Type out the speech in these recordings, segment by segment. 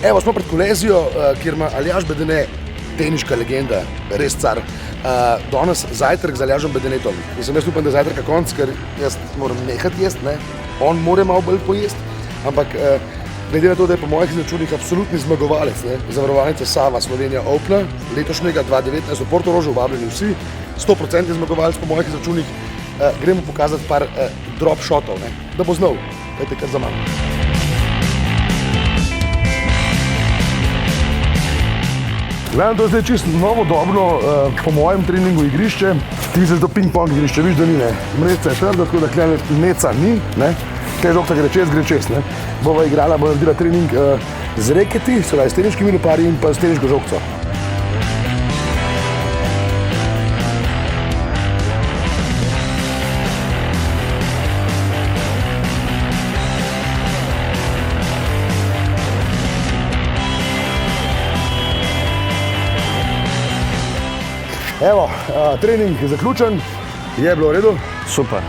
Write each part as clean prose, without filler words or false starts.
Evo, smo pred Kolezijo, kjer ima Aljaž Bedene, teniška legenda, res car. Danes zajtrk z Aljažem Bedenetom. Mislim, jaz upam, da je zajtrka konc, ker jaz moram nehati jesti, ne? On more malo bolj pojesti, ampak glede na to, da je po mojih izračunih absolutni zmagovalec, ne? Zavarovalnica Sava Slovenija Opna, letošnjega 2019 v Portorožu, vabljeni vsi, 100% zmagovalec po mojih izračunih, gremo pokazati par drop shotov, ne? Da bo znal, dajte kar za mano. Gledam, to je zdaj čisto novodobno, po mojem treningu igrišče. Ti misliš, da ping-pong igrišče, viš, da ni, ne. Mreca je trda, tako da klej neca ni, ne. Klej žogta gre čez, ne. Bova igrala, bo naredila trening z reketi, s teniškimi loparji in pa s teniško žogco. Evo, trening je zaključen, je bilo v redu. Super,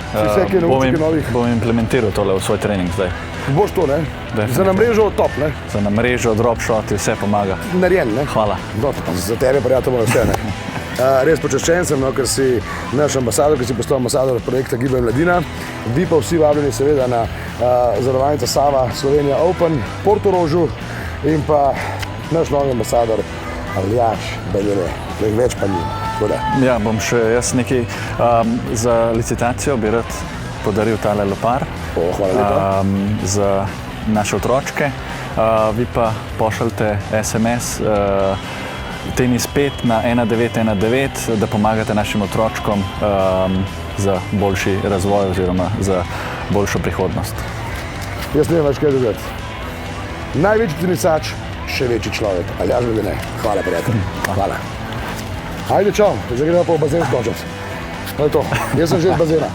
novih. Bom implementiral tole v svoj trening zdaj. Boš to, ne? Definitivno. Za na mrežo top, ne? Za na mrežo, drop shoti, vse pomaga. Narejen, ne? Hvala. Za tebe prijatelj mora vse, ne? Res počaščen sem, no, ker si naš ambasador, ker si postal ambasador projekta Gibanje Mladina. Vi pa vsi vabljeni seveda na zavarovalnica Sava Slovenija Open, Portorožu in pa naš novi ambasador Aljaž Bedene, več pa ni. Ja, bom še jaz nekaj za licitacijo bi rad podaril tale lopar za naše otročke. Vi pa pošaljte SMS tenis 5 na 1919, da pomagate našim otročkom za boljši razvoj oziroma za boljšo prihodnost. Jaz ne vem več kaj dodati. Največji tenisač, še večji človek. Aljaž Bedene. Hvala, prijatelj. Hvala. Ajde, čau, zdaj gremo pa v bazen skočati. To je to, jaz sem že iz bazena.